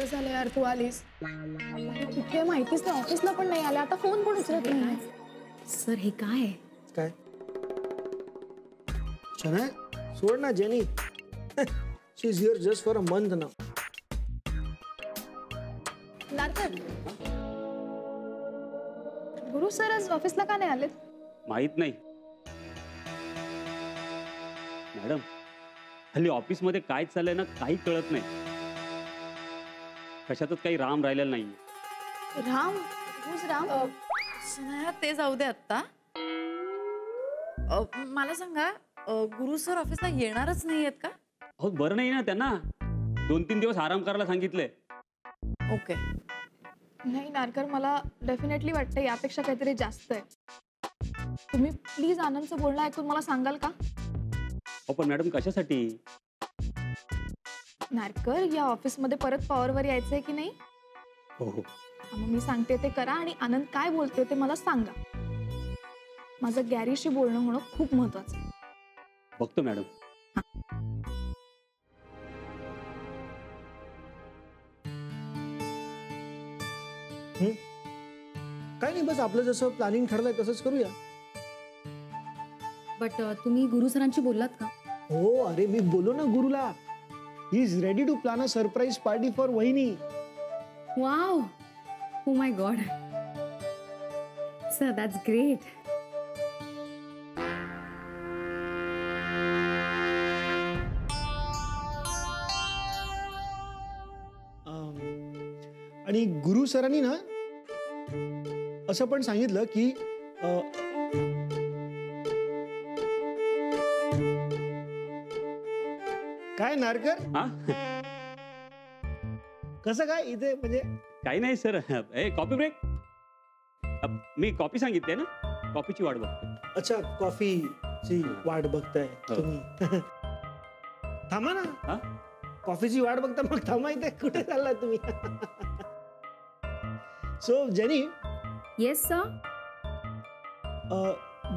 बरं झालं यार तू आलीस. कुठे माहितीच नाही, ऑफिसला पण नाही आले, आता फोन पण उचलत नाही. सर हे काय काय शनाय सोड ना jenny. She is here just for a month ना. नारकर, गुरु सर आज ऑफिसला का नाही आलेत? माहित नाही मॅडम, हल्ली ऑफिस मध्ये काय चाललंय ना काही कळत नाही. कशातच काही राम राहिलेला नाही. राम? who's राम? सनाया ते जाऊ दे आता. मला सांगा, गुरु सर ऑफिसला येणारच नाहीयेत का? हो बरं नाही ना त्यांना, 2-3 दिवस आराम करायला सांगितलंय. ओके. नाही नारकर, मला डेफिनेटली वाटतं यापेक्षा काहीतरी जास्त आहे. तुम्ही प्लीज आनंदचं बोलणं ऐकून मला सांगाल का? हो पण मॅडम कशासाठी? नारकर, या ऑफिसमध्ये परत पॉवरवर यायचंय की नाही? हो हो. मग मी सांगते ते करा आणि आनंद काय बोलते ते मला सांगा. माझं गॅरीशी बोलणं होणं खूप महत्वाचं आहे. बघतो मॅडम. काय नाही, बस आपलं जसं प्लॅनिंग ठरलंय तसंच करूया. बट तुम्ही गुरु सरांशी बोललात का? हो अरे मी बोलो ना गुरुला. He is ready to plan a surprise party for वहिनी. Wow, oh my god sir, that's great. आणि गुरु सरांनी ना असं पण सांगितलं की काय नारकर, कसं काय इथे म्हणजे? काही नाही सर. ए कॉफी ब्रेक. मी कॉफी सांगितली ना, कॉफीची वाट बघतोय. अच्छा, कॉफीची वाट बघताय तुम्ही. थांबा ना. कॉफीची वाट बघता मग थांबा इथे. कुठे चाललाय तुम्ही? So jenny. Yes sir.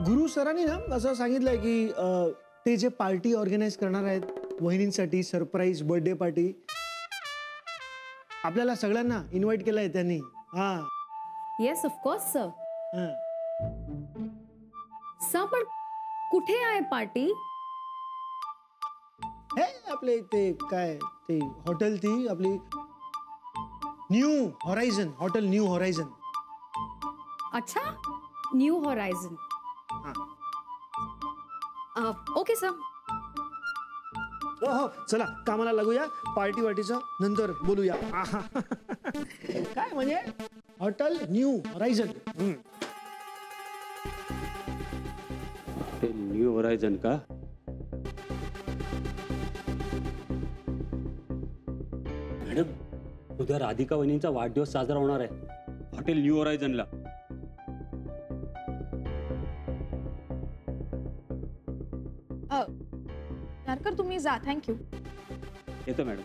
गुरु सरांनी ना असं सांगितलंय की ते जे पार्टी ऑर्गनाइज करणार आहेत वहिनींसाठी, सरप्राईज बर्थडे पार्टी, आपल्याला सगळ्यांना इन्व्हाइट केलंय त्यांनी. हा येस ऑफकोर्स सर. सर पण कुठे आहे पार्टी? हे आपले ते काय ते हॉटेल, ती आपली new horizon hotel, new horizon. अच्छा, न्यू हॉरायझन. Okay sir. हो हो, चला कामाला लागूया. पार्टी वाटीचं नंतर बोलूया. काय म्हणजे हॉटेल न्यू हॉरायझन. ते न्यू हॉरायझन का? मॅडम, उद्या राधिका वहिनींचा वाढदिवस साजरा होणार आहे हॉटेल न्यू हॉरायझनला. नारकर तुम्ही जा. थँक्यू. येतो मॅडम.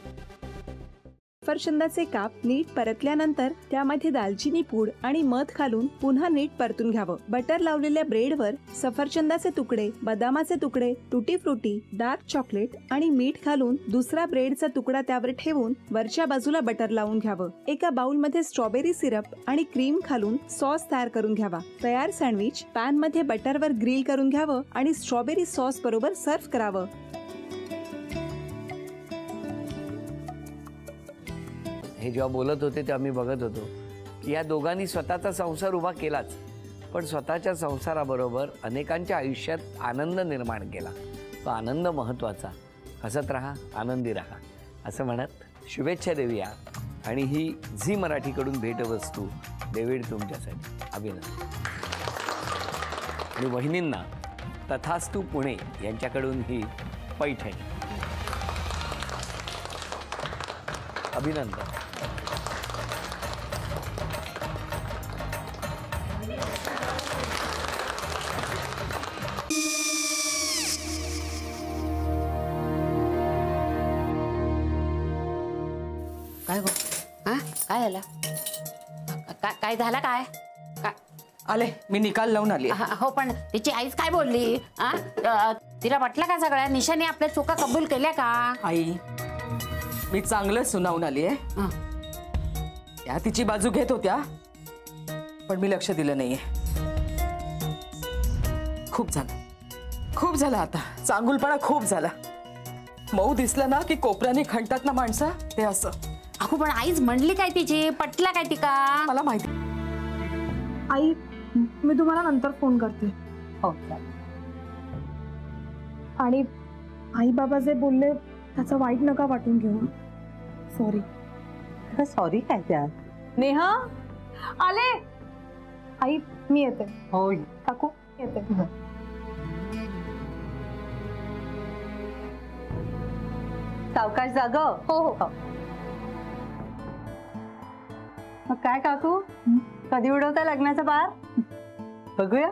सफरचंदाचे काप नीट परतल्यानंतर त्यामध्ये दालचिनी पूड आणि मध घालून पुन्हा नीट परतून घ्यावं. बटर लावलेल्या ब्रेडवर सफरचंदाचे तुकडे, बदामाचे तुकडे, टुटी फ्रुटी, डार्क चॉकलेट आणि मीठ घालून दुसरा ब्रेडचा तुकडा त्यावर ठेवून वरच्या बाजूला बटर लावून घ्यावं. एका बाउलमध्ये स्ट्रॉबेरी सिरप आणि क्रीम घालून सॉस तयार करून घ्यावा. तयार सँडविच पॅन मध्ये बटरवर ग्रिल करून घ्यावं आणि स्ट्रॉबेरी सॉस बरोबर सर्व्ह करावं. हे जेव्हा बोलत होते तेव्हा मी बघत होतो की या दोघांनी स्वतःचा संसार उभा केलाच, पण स्वतःच्या संसाराबरोबर अनेकांच्या आयुष्यात आनंद निर्माण केला. तो आनंद महत्त्वाचा. हसत राहा, आनंदी राहा असं म्हणत शुभेच्छा देऊया. आणि ही झी मराठीकडून भेटवस्तू डेव्हिड तुमच्यासाठी. अभिनंदन. आणि वहिनींना तथास्तू पुणे यांच्याकडून ही पैठणी. अभिनंदन. काय गो? हा काय झालं? काय झालं? काय आले मी निकाल लावून आली. हो पण तिची आईच काय बोलली? तिला वाटलं का सगळ्या निशाने आपल्या चुका कबूल केल्या का? आई मी चांगलं सुनावून आली आहे. त्या तिची बाजू घेत होत्या, पण मी लक्ष दिलं नाहीये. खूप झालं आता. चांगुलपणा खूप झाला. मऊ दिसलं ना की कोपऱ्याने खणतात ना माणसं, ते असं. अहो पण आईच म्हणली काय तिची, पटला काय तिका? मला माहिती. आई मी तुम्हाला नंतर फोन करते. हो. आणि आई बाबा जे बोलले त्याचं वाईट नका वाटून घेऊ. सॉरी. सॉरी काय त्या? नेहा आले. आई मी येते. होय काकू येते. सावकाश जाग. हो हो. मग काय काकू, कधी उडवता लग्नाचा बार? बघूया.